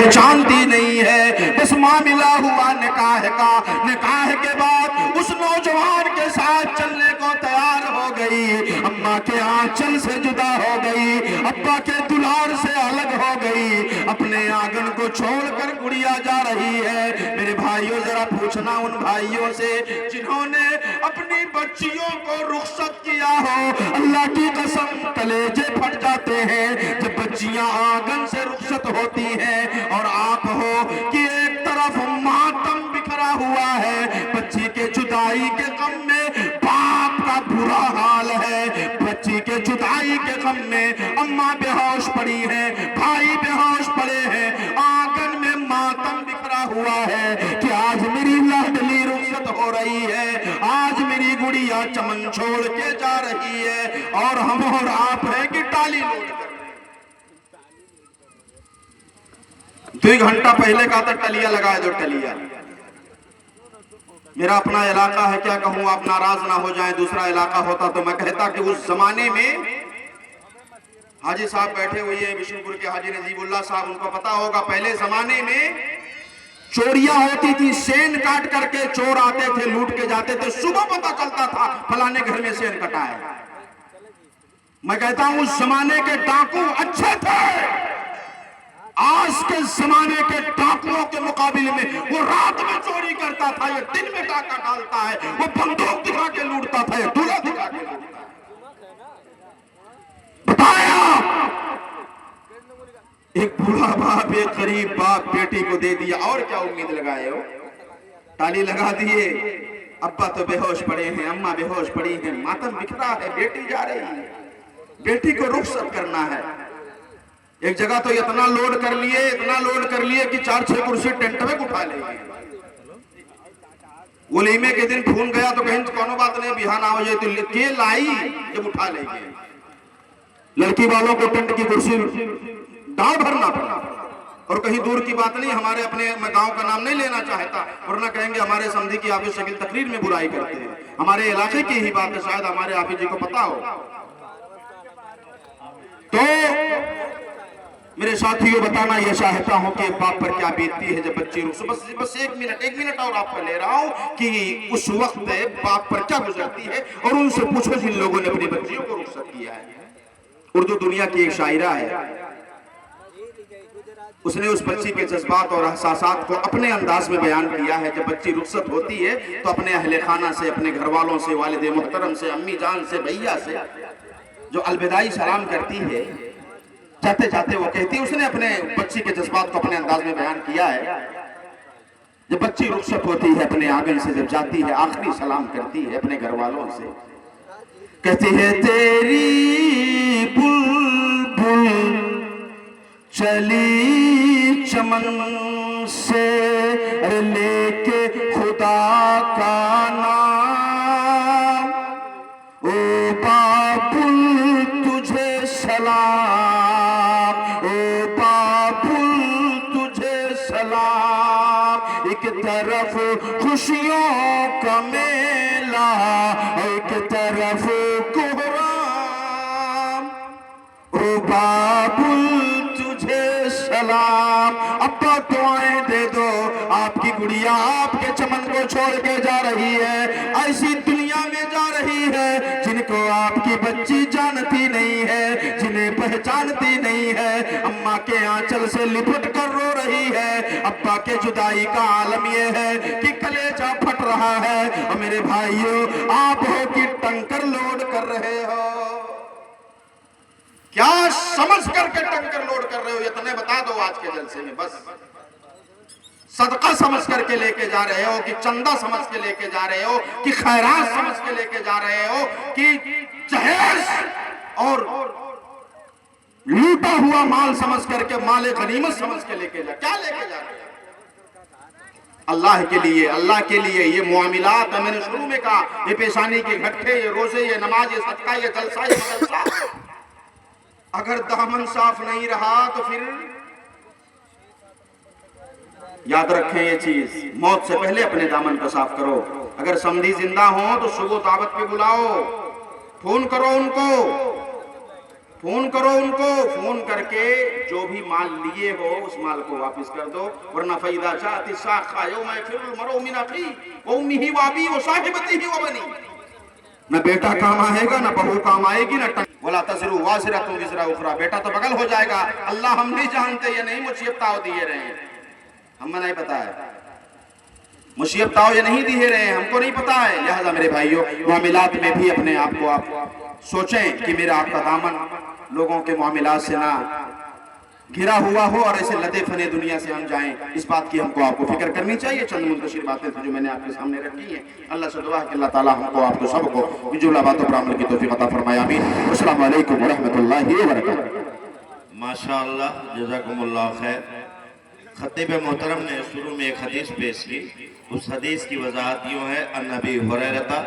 पहचानती नहीं है। बस मामला हुआ निकाह का, निकाह के बाद उस नौजवान के साथ चलने को तैयार हो गई, अम्मा के आंचल से जुदा हो गई, अब्बा के दुलार से अलग हो गई, अपने आंगन को छोड़कर गुड़िया जा रही है। मेरे भाइयों जरा पूछना उन भाइयों से जिन्होंने अपनी बच्चियों को रुखसत किया हो, अल्लाह की कसम कलेजे फट जाते हैं जब बच्चियां आंगन से रुखसत होती हैं और आप हो कि एक तरफ मातम बिखरा हुआ है, बच्ची के जुदाई के गम में बाप का बुरा हाल है, बच्ची के जुदाई के गम में अम्मा बेहोश पड़ी है, भाई बेहोश पड़े हैं, आंगन में मातम बिखरा हुआ है कि आज मेरी लाडली रुखसत हो रही है, आज मेरी गुड़िया चमन छोड़ के जा रही है और हम और आप हैं कि टाली लोट कर। 2 घंटा पहले का था टलिया लगाए दो टलिया। मेरा अपना इलाका है, क्या कहूं, आप नाराज ना हो जाएं, दूसरा इलाका होता तो मैं कहता कि उस जमाने में हाजी साहब बैठे हुए हैं बिशनपुर के, हाजी नजीबुल्लाह साहब, उनको पता होगा पहले जमाने में चोरियां होती थी, सेन काट करके चोर आते थे, लूट के जाते थे, सुबह पता चलता था फलाने घर में सेन कटा है। मैं कहता हूं उस जमाने के डाकू अच्छे थे, आज के जमाने के डाकुओं के मुकाबले में वो रात में चोरी करता था, ये दिन में डाका डालता है, वो बंदूक दिखा के लूटता था, ये दूल्हा दिखा के लूटता है। बताया एक बूढ़ा बाप, एक गरीब बाप बेटी को दे दिया, और क्या उम्मीद लगाए हो, ताली लगा दिए, अब्बा तो बेहोश पड़े हैं, अम्मा बेहोश पड़ी हैं, मातम बिखरा है, बेटी जा रही है, बेटी को रुखसत करना है। एक जगह तो इतना लोड कर लिए, इतना लोड कर लिए कि 4-6 कुर्सी टेंट में उठा लेंगे। वलीमे के दिन फोन गया तो कहीं कोनो बात नहीं, बिहान आ जाए तो के लाई जब उठा लेंगे। लड़की वालों को टेंट की कुर्सी दाव भरना पड़ा, और कहीं दूर की बात नहीं, हमारे अपने, मैं गांव का नाम नहीं लेना चाहता वरना कहेंगे हमारे समझी की आप शकील तकरीर में बुराई करते हैं, हमारे इलाके की ही बात है, शायद हमारे आप जी को पता हो। तो मेरे साथियों बताना यह चाहता हूं कि बाप पर क्या बीतती है जब बच्ची बस 1 मिनट और आपको ले रहा हूं कि उस वक्त बाप पर क्या गुजरती है, और उनसे पूछो जिन लोगों ने अपनी बच्चियों को रुखसत किया है। उर्दू दुनिया की एक शायरा है, उसने उस बच्ची के जज्बात और एहसासात को अपने अंदाज में बयान किया है। जब बच्ची रुखसत होती है तो अपने अहले खाना से, अपने घर वालों से, वालिद मोहतरम से, अम्मी जान से, भैया से जो अलविदाई सलाम करती है, जाते जाते वो कहती है, उसने अपने बच्ची के जज्बात को अपने अंदाज में बयान किया है। जब बच्ची रुखसत होती है अपने आंगन से, जब जाती है आखिरी सलाम करती है अपने घर वालों से, कहती है तेरी बुलबुल चली चमन से लेके खुदा का नाम, ओ बाबुल तुझे सलाम, ओ बाबुल तुझे सलाम। एक तरफ खुशियों का मेला, एक तरफ कोहराम, ओ बाबुल तुझे सलाम। अब्बा दुआएं दे दो, आपकी गुड़िया आपके चमन को छोड़ के जा रही है, ऐसी दुनिया में जा रही है जिनको आपकी बच्ची जानती नहीं है, जिन्हें पहचानती नहीं है, अम्मा के आंचल से लिपट कर रो रही है। अब्बा के जुदाई का आलम यह है कि कलेजा फट रहा है। और मेरे भाइयों, आप हो कि टंकर लोड कर रहे हो, क्या समझ करके टंकर लोड कर रहे हो, इतने बता दो आज के जलसे में। बस सदका समझ करके लेके जा रहे हो कि चंदा समझ के लेके जा रहे हो कि खैरात समझ के लेके जा रहे हो कि जहेज और लूटा हुआ माल समझ करके, माल गनीमत समझ के लेके जा, क्या लेके जा रहे हो? अल्लाह के लिए, अल्लाह के लिए ये मुआमिलात है। मैंने शुरू में कहा, ये पेशानी के घट्टे, ये रोजे, ये नमाज, ये सदका, ये जलसा, ये मदरसा, अगर दामन साफ नहीं रहा तो फिर याद रखें ये चीज, मौत से पहले अपने दामन को साफ करो। अगर समधी जिंदा हो तो सुबह दावत पे बुलाओ, फोन करो उनको, फोन करो उनको, फोन करके जो भी माल लिए हो उस माल को वापस कर दो, वरना फैदा चाहती साखा यौम यफिरुल मरउ मिन अखी व उम्मिही व अबीही व साहिबतिही व बनी। न बेटा काम आएगा, न बहू काम आएगी, न बोला तज़रू वाज़िरतुन विज़रा उखरा। बेटा तो बगल हो जाएगा, अल्लाह हम नहीं जानते ये नहीं मुसीबत दिए रहे हैं, हमें नहीं पता है मुसीबत ये नहीं दिए रहे हैं, हमको नहीं पता है। लिहाजा मेरे भाइयों, मामलात में भी अपने आप को आप सोचें कि मेरा आपका दामन लोगों के मामलात से ना घिरा हुआ हो और ऐसे लदे फने दुनिया से हम जाएं, इस बात की हमको आपको फिक्र करनी चाहिए। चंद मुंतशिर बातें थी जो मैंने आपके सामने रखी हैं। अल्लाह से दुआ है कि अल्लाह ताला हमको आपको सबको जुमला बातों पर अमल की तौफीक अता फरमाए। आमीन। अस्सलामु अलैकुम व रहमतुल्लाहि व बरकातहू। माशाअल्लाह, जज़ाकुमुल्लाह खैर। खतीब मोहतरम ने शुरू में एक हदीस पेश की, उस हदीस की वजाहत यूँ है, अन नबी हुरैरा